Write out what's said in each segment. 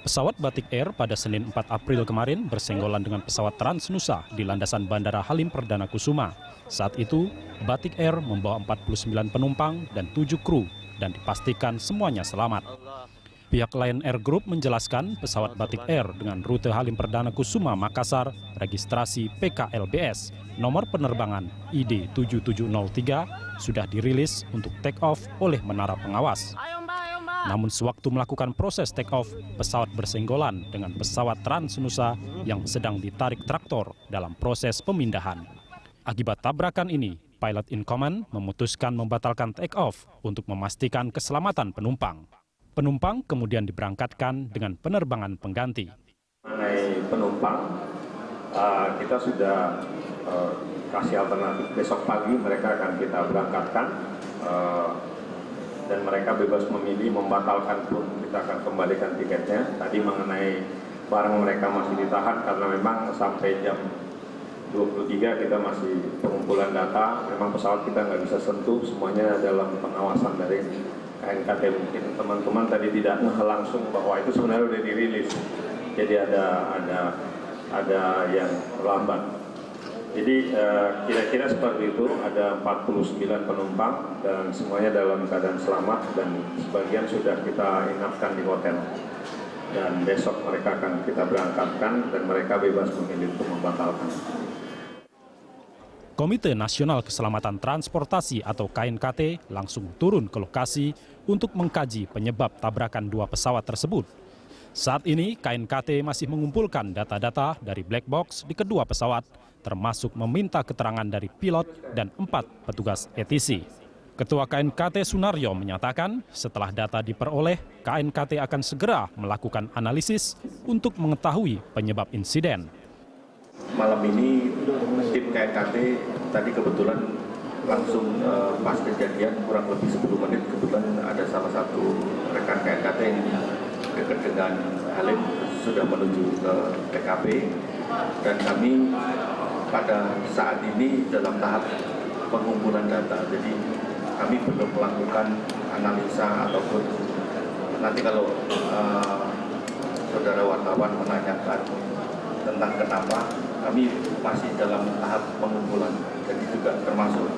Pesawat Batik Air pada Senin 4 April kemarin bersenggolan dengan pesawat Transnusa di landasan Bandara Halim Perdana Kusuma. Saat itu, Batik Air membawa 49 penumpang dan 7 kru dan dipastikan semuanya selamat. Pihak Lion Air Group menjelaskan pesawat Batik Air dengan rute Halim Perdana Kusuma Makassar, registrasi PKLBS, nomor penerbangan ID 7703 sudah dirilis untuk take off oleh menara pengawas. Namun sewaktu melakukan proses take off, pesawat bersenggolan dengan pesawat Transnusa yang sedang ditarik traktor dalam proses pemindahan. Akibat tabrakan ini, pilot in command memutuskan membatalkan take off untuk memastikan keselamatan penumpang. Penumpang kemudian diberangkatkan dengan penerbangan pengganti. Mengenai penumpang, kita sudah kasih alternatif. Besok pagi mereka akan kita berangkatkan. Dan mereka bebas memilih, membatalkan pun kita akan kembalikan tiketnya. Tadi mengenai barang mereka masih ditahan karena memang sampai jam 23 kita masih pengumpulan data. Memang pesawat kita nggak bisa sentuh, semuanya dalam pengawasan dari KNKT. Mungkin teman-teman tadi tidak langsung bahwa itu sebenarnya udah dirilis. Jadi ada yang lambat. Jadi kira-kira seperti itu, ada 49 penumpang dan semuanya dalam keadaan selamat dan sebagian sudah kita inapkan di hotel. Dan besok mereka akan kita berangkatkan dan mereka bebas memilih untuk membatalkan. Komite Nasional Keselamatan Transportasi atau KNKT langsung turun ke lokasi untuk mengkaji penyebab tabrakan dua pesawat tersebut. Saat ini KNKT masih mengumpulkan data-data dari black box di kedua pesawat, termasuk meminta keterangan dari pilot dan 4 petugas ATC. Ketua KNKT Sunaryo menyatakan setelah data diperoleh, KNKT akan segera melakukan analisis untuk mengetahui penyebab insiden. Malam ini tim KNKT tadi kebetulan langsung pas kejadian kurang lebih 10 menit kebetulan ada salah satu rekan KNKT yang dekat dengan Halim sudah menuju ke TKP dan kami pada saat ini dalam tahap pengumpulan data. Jadi kami belum melakukan analisa ataupun nanti kalau saudara wartawan menanyakan tentang kenapa, kami masih dalam tahap pengumpulan. Jadi juga termasuk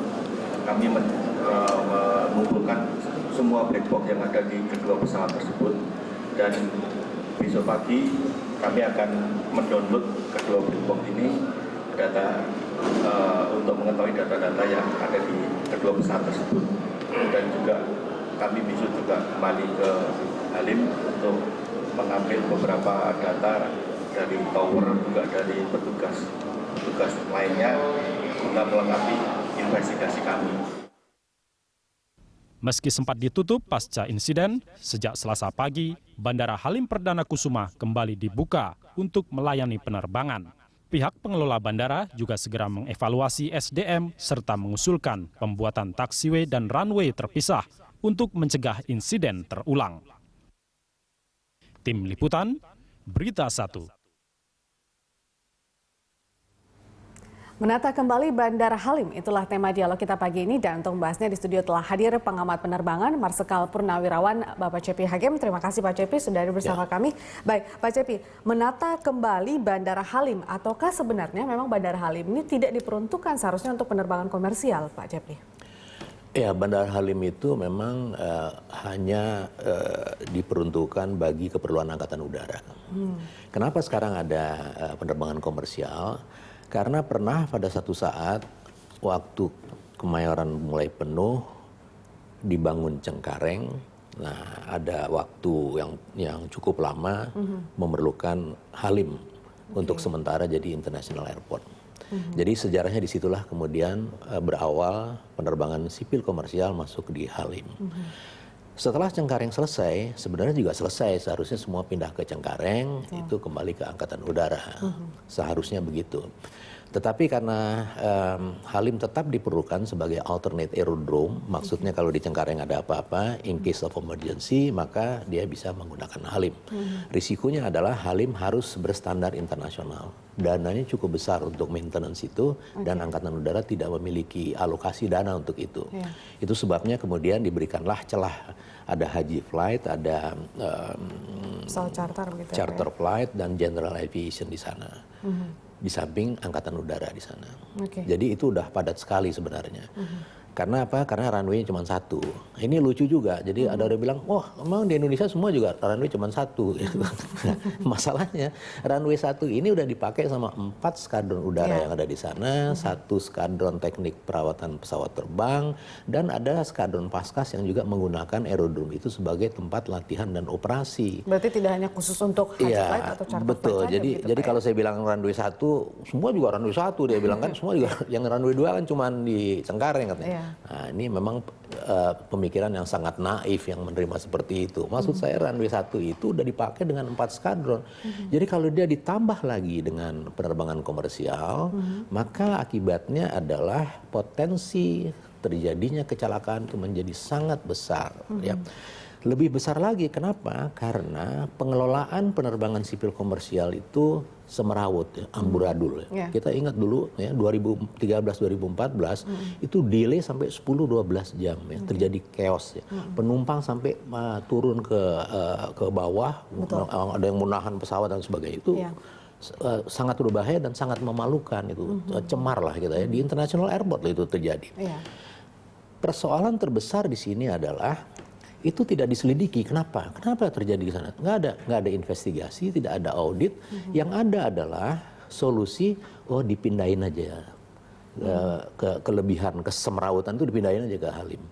kami mengumpulkan semua black box yang ada di kedua pesawat tersebut dan besok pagi kami akan mendownload kedua black box ini data untuk mengetahui data-data yang ada di kedua pesawat tersebut dan juga kami besok juga kembali ke Halim untuk mengambil beberapa data dari tower juga dari petugas lainnya guna melengkapi investigasi kami. Meski sempat ditutup pasca insiden, sejak Selasa pagi, Bandara Halim Perdana Kusuma kembali dibuka untuk melayani penerbangan. Pihak pengelola bandara juga segera mengevaluasi SDM serta mengusulkan pembuatan taxiway dan runway terpisah untuk mencegah insiden terulang. Tim Liputan, Berita 1. Menata kembali Bandara Halim, itulah tema dialog kita pagi ini dan untuk membahasnya di studio telah hadir pengamat penerbangan Marsikal Purnawirawan Bapak Cepi Hagem. Terima kasih Pak Cepi sudah hadir bersama kami. Baik Pak Cepi, menata kembali Bandara Halim ataukah sebenarnya memang Bandara Halim ini tidak diperuntukkan seharusnya untuk penerbangan komersial Pak Cepi? Ya, Bandara Halim itu memang hanya diperuntukkan bagi keperluan Angkatan Udara. Kenapa sekarang ada penerbangan komersial? Karena pernah pada satu saat waktu Kemayoran mulai penuh dibangun Cengkareng, nah ada waktu yang cukup lama memerlukan Halim untuk sementara jadi international airport. Jadi sejarahnya disitulah kemudian berawal penerbangan sipil komersial masuk di Halim. Setelah Cengkareng selesai, sebenarnya juga selesai, seharusnya semua pindah ke Cengkareng, itu kembali ke Angkatan Udara, seharusnya begitu. Tetapi karena Halim tetap diperlukan sebagai alternate aerodrome, maksudnya kalau di Cengkareng ada apa-apa, in case of emergency, maka dia bisa menggunakan Halim. Risikonya adalah Halim harus berstandar internasional. Dananya cukup besar untuk maintenance itu, dan Angkatan Udara tidak memiliki alokasi dana untuk itu. Itu sebabnya kemudian diberikanlah celah. Ada haji flight, ada pesawat charter begitu ya, charter flight, dan general aviation di sana. Di samping Angkatan Udara di sana. Jadi itu udah padat sekali sebenarnya. Karena apa? Karena runway cuma satu. Ini lucu juga. Jadi ada orang bilang, wah memang di Indonesia semua juga runway cuma satu. Nah, masalahnya runway satu ini udah dipakai sama 4 skadron udara yang ada di sana, 1 skadron teknik perawatan pesawat terbang, dan ada skadron Paskas yang juga menggunakan aerodrome itu sebagai tempat latihan dan operasi. Berarti tidak hanya khusus untuk haji flight atau charter betul. flight Jadi, saja, jadi kalau saya bilang runway 1, semua juga runway 1. Dia bilang kan semua juga, yang runway 2 kan cuma di Cengkareng katanya. Nah, ini memang pemikiran yang sangat naif yang menerima seperti itu. Maksud saya runway 1 itu udah dipakai dengan 4 skadron. Jadi kalau dia ditambah lagi dengan penerbangan komersial, maka akibatnya adalah potensi terjadinya kecelakaan itu menjadi sangat besar. Ya. Lebih besar lagi, kenapa? Karena pengelolaan penerbangan sipil komersial itu semerawut, ya, amburadul. Ya. Kita ingat dulu, ya, 2013-2014 itu delay sampai 10-12 jam, ya, terjadi chaos. Ya. Penumpang sampai turun ke bawah, ada yang menahan pesawat dan sebagainya. Itu sangat berbahaya dan sangat memalukan, itu cemar lah kita, ya. Di international airport itu terjadi. Persoalan terbesar di sini adalah itu tidak diselidiki. Kenapa? Kenapa terjadi di sana? Nggak ada investigasi, tidak ada audit. Yang ada adalah solusi, dipindahin aja. Kelebihan, kesemrawutan itu dipindahin aja ke Halim.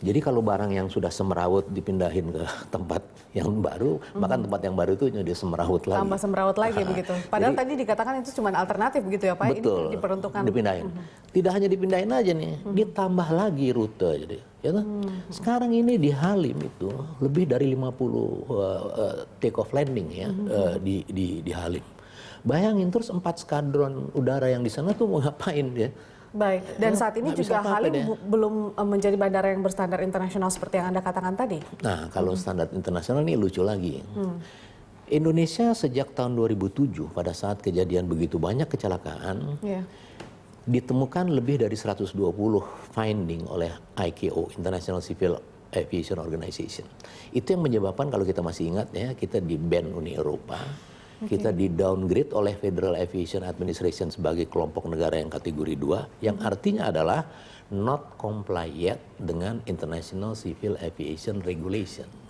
Jadi kalau barang yang sudah semerawut dipindahin ke tempat yang baru, maka tempat yang baru itu jadi semerawut lagi. Tambah semerawut lagi begitu. Padahal tadi dikatakan itu cuma alternatif begitu ya Pak? Betul, ini diperuntukkan. Dipindahin. Tidak hanya dipindahin aja nih, ditambah lagi rute. Jadi, ya, sekarang ini di Halim itu lebih dari 50 take off landing ya, di Halim. Bayangin terus 4 skadron udara yang di sana tuh mau ngapain ya? Baik, dan saat ini juga Halim belum menjadi bandara yang berstandar internasional seperti yang Anda katakan tadi. Nah, kalau standar internasional ini lucu lagi. Indonesia sejak tahun 2007 pada saat kejadian begitu banyak kecelakaan, ditemukan lebih dari 120 finding oleh ICAO, International Civil Aviation Organization. Itu yang menyebabkan, kalau kita masih ingat ya, kita di-ban Uni Eropa. Kita di-downgrade oleh Federal Aviation Administration sebagai kelompok negara yang kategori 2, yang artinya adalah not comply yet dengan International Civil Aviation Regulation.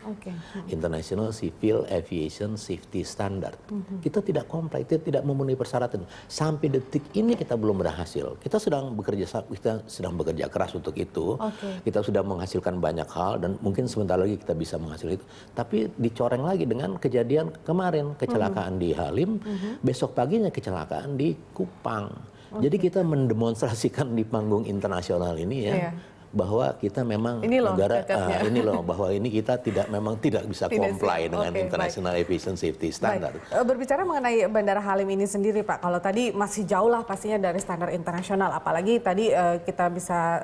International Civil Aviation Safety Standard. Kita tidak comply, kita tidak memenuhi persyaratan. Sampai detik ini kita belum berhasil. Kita sedang bekerja keras untuk itu. Kita sudah menghasilkan banyak hal dan mungkin sebentar lagi kita bisa menghasilkan itu. Tapi dicoreng lagi dengan kejadian kemarin, kecelakaan di Halim, besok paginya kecelakaan di Kupang. Jadi kita mendemonstrasikan di panggung internasional ini ya, bahwa kita memang negara ini loh, bahwa ini kita memang tidak bisa comply dengan International Aviation Safety Standard. Berbicara mengenai Bandara Halim ini sendiri Pak, kalau tadi masih jauh lah pastinya dari standar internasional, apalagi tadi kita bisa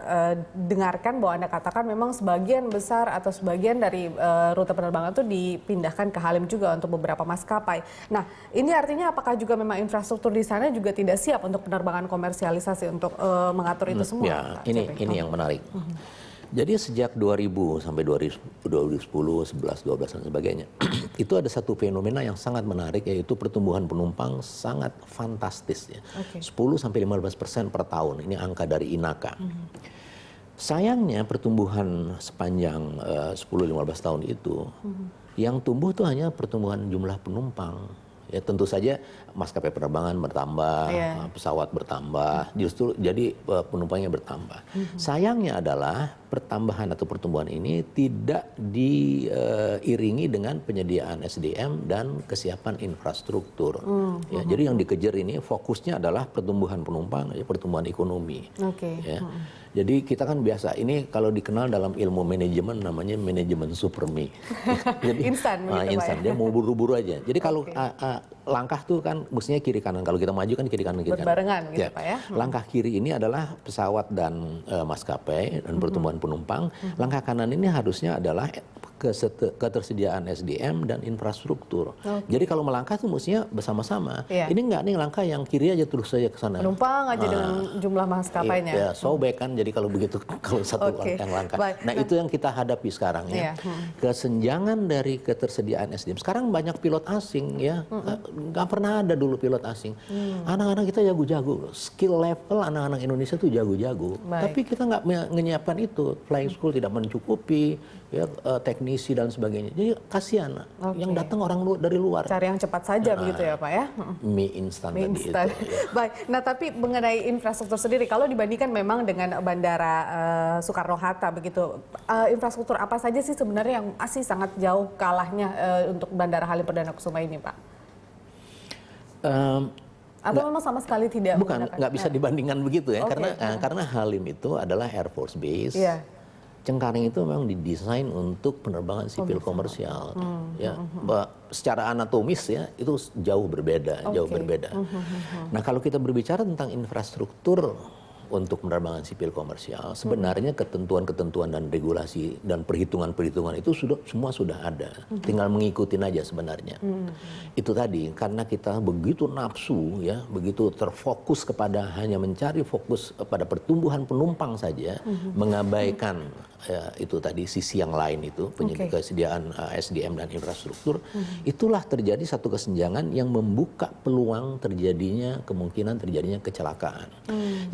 dengarkan bahwa Anda katakan memang sebagian besar atau sebagian dari rute penerbangan itu dipindahkan ke Halim juga untuk beberapa maskapai. Nah, ini artinya apakah juga memang infrastruktur di sana juga tidak siap untuk penerbangan komersialisasi untuk mengatur itu semua? Ya, ini yang menarik. Jadi sejak 2000 sampai 2010, 11, 12 dan sebagainya, itu ada satu fenomena yang sangat menarik, yaitu pertumbuhan penumpang sangat fantastis ya. 10 sampai 15% per tahun, ini angka dari INACA. Sayangnya pertumbuhan sepanjang 10-15 tahun itu, yang tumbuh itu hanya pertumbuhan jumlah penumpang. Ya, tentu saja maskapai penerbangan bertambah, pesawat bertambah, justru jadi penumpangnya bertambah. Sayangnya adalah pertambahan atau pertumbuhan ini tidak diiringi dengan penyediaan SDM dan kesiapan infrastruktur. Ya, jadi yang dikejar ini fokusnya adalah pertumbuhan penumpang, pertumbuhan ekonomi. Ya. Jadi kita kan biasa, ini kalau dikenal dalam ilmu manajemen namanya manajemen supermi. Jadi Instan begitu, Pak, instan, ya? dia mau buru-buru aja. Jadi kalau Oke. langkah tuh kan mestinya kiri kanan, kalau kita maju kan kiri kanan kiri kanan. Berbarengan gitu, Pak, ya? Langkah kiri ini adalah pesawat dan maskapai dan pertumbuhan penumpang. Langkah kanan ini harusnya adalah ketersediaan SDM dan infrastruktur. Jadi kalau melangkah tuh mestinya bersama-sama. Iya. Ini enggak nih langkah yang kiri aja terus saja ke sana. Penumpang aja dengan jumlah maskapainya. Iya, sobek kan. Jadi kalau begitu, kalau satu Oke. yang langkah. Baik. Nah, itu yang kita hadapi sekarang Iya. ya. Kesenjangan dari ketersediaan SDM. Sekarang banyak pilot asing ya. Nggak pernah ada dulu pilot asing. Anak-anak kita jago-jago. Skill level anak-anak Indonesia tuh jago-jago. Baik. Tapi kita nggak menyiapkan itu. Flying school tidak mencukupi, ya, teknisi dan sebagainya. Jadi kasihan. Oke. Yang datang orang dari luar. Cari yang cepat saja begitu ya, Pak, ya? Mie instan Mie tadi instan. itu. Ya. Baik, nah tapi mengenai infrastruktur sendiri, kalau dibandingkan memang dengan Bandara Soekarno-Hatta begitu, infrastruktur apa saja sih sebenarnya yang masih sangat jauh kalahnya untuk Bandara Halim Perdana Kusuma ini, Pak? Atau memang sama sekali tidak Bukan, menggunakan? nggak bisa dibandingkan begitu ya, Oke. karena Halim itu adalah Air Force Base. Iya. Cengkareng itu memang didesain untuk penerbangan sipil komersial. Ya, secara anatomis ya itu jauh berbeda, jauh Oke. berbeda. Nah, kalau kita berbicara tentang infrastruktur untuk penerbangan sipil komersial, sebenarnya ketentuan-ketentuan dan regulasi dan perhitungan-perhitungan itu semua sudah ada. Tinggal mengikutin aja sebenarnya. Itu tadi karena kita begitu nafsu ya, begitu terfokus kepada hanya mencari fokus pada pertumbuhan penumpang saja, mengabaikan itu tadi sisi yang lain itu kesediaan SDM dan infrastruktur. Itulah terjadi satu kesenjangan yang membuka peluang kemungkinan terjadinya kecelakaan.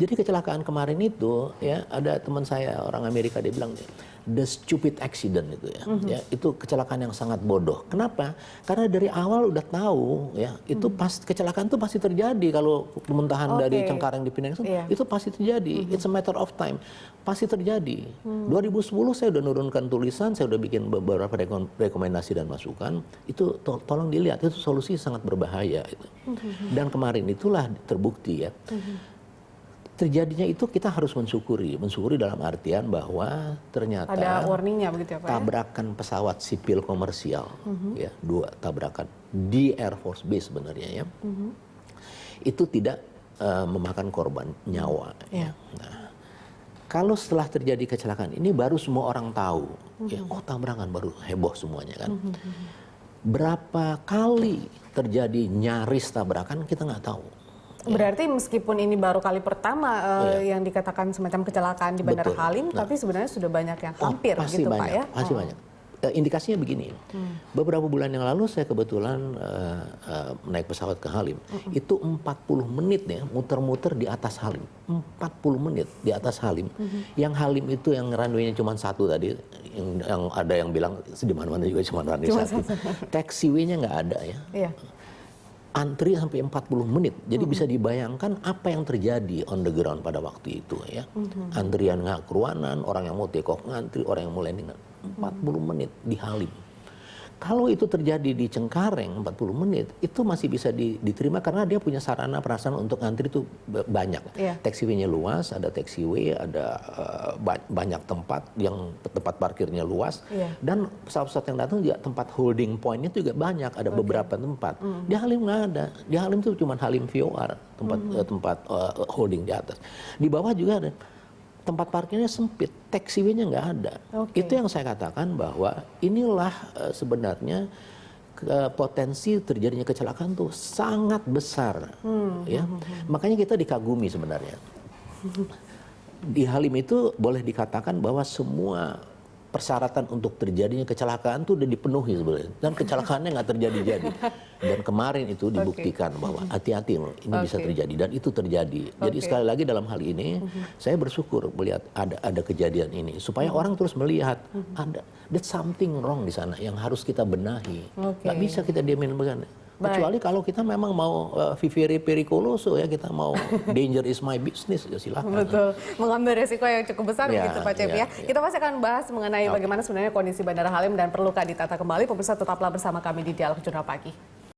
Jadi kecelakaan kemarin itu ya ada teman saya orang Amerika, dia bilang the stupid accident itu ya. Ya, itu kecelakaan yang sangat bodoh. Kenapa? Karena dari awal udah tahu ya, itu kecelakaan itu pasti terjadi kalau pementahan dari Cengkareng dipindahin itu pasti terjadi. It's a matter of time. Pasti terjadi. 2010 saya udah nurunkan tulisan, saya udah bikin beberapa rekomendasi dan masukan. Itu tolong dilihat, itu solusi sangat berbahaya itu. Dan kemarin itulah terbukti ya. Terjadinya itu kita harus mensyukuri dalam artian bahwa ternyata ada warningnya begitu ya, Pak? Tabrakan pesawat sipil komersial, ya, 2 tabrakan di Air Force Base sebenarnya ya, itu tidak memakan korban nyawa. Ya. Nah, kalau setelah terjadi kecelakaan ini baru semua orang tahu, ya, oh tabrakan, baru heboh semuanya kan. Berapa kali terjadi nyaris tabrakan kita nggak tau. Berarti meskipun ini baru kali pertama yang dikatakan semacam kecelakaan di Bandara Halim, tapi sebenarnya sudah banyak yang hampir pasti gitu, banyak, Pak, ya? Pasti banyak. Indikasinya begini, beberapa bulan yang lalu saya kebetulan naik pesawat ke Halim, itu 40 menit ya muter-muter di atas Halim, 40 menit di atas Halim. Yang Halim itu yang runway-nya cuma satu tadi, yang ada yang bilang di mana-mana juga cuma runway satu. Taxiway-nya nggak ada ya. Iya. Antri sampai 40 menit. Jadi bisa dibayangkan apa yang terjadi on the ground pada waktu itu ya. Antrian nggak keruanan, orang yang mau take off ngantri, orang yang mau landing 40 menit di Halim. Kalau itu terjadi di Cengkareng 40 menit, itu masih bisa diterima karena dia punya sarana prasarana untuk ngantri itu banyak. Iya. Taxiway-nya luas, ada taxiway, ada banyak tempat parkirnya luas. Iya. Dan pesawat-pesawat yang datang juga tempat holding point-nya juga banyak, ada beberapa tempat. Di Halim nggak ada. Di Halim itu cuma Halim VOR, tempat holding di atas. Di bawah juga ada. Tempat parkirnya sempit, taxiway-nya nggak ada. Itu yang saya katakan bahwa inilah sebenarnya potensi terjadinya kecelakaan tuh sangat besar. Ya. Makanya kita dikagumi sebenarnya. Di Halim itu boleh dikatakan bahwa semua persyaratan untuk terjadinya kecelakaan itu udah dipenuhi sebenarnya, dan kecelakaannya nggak terjadi-jadi. Dan kemarin itu dibuktikan bahwa hati-hati loh, ini bisa terjadi, dan itu terjadi. Jadi sekali lagi dalam hal ini saya bersyukur melihat ada kejadian ini supaya orang terus melihat ada there's something wrong di sana yang harus kita benahi. Nggak bisa kita diamin begini. Kecuali kalau kita memang mau vivere pericoloso ya, kita mau danger is my business, ya silakan. Betul, mengambil resiko yang cukup besar begitu Pak Cepi ya. Kita masih akan bahas mengenai bagaimana sebenarnya kondisi Bandara Halim dan perlukah ditata kembali. Pemirsa tetaplah bersama kami di Dialog Jurnal Pagi.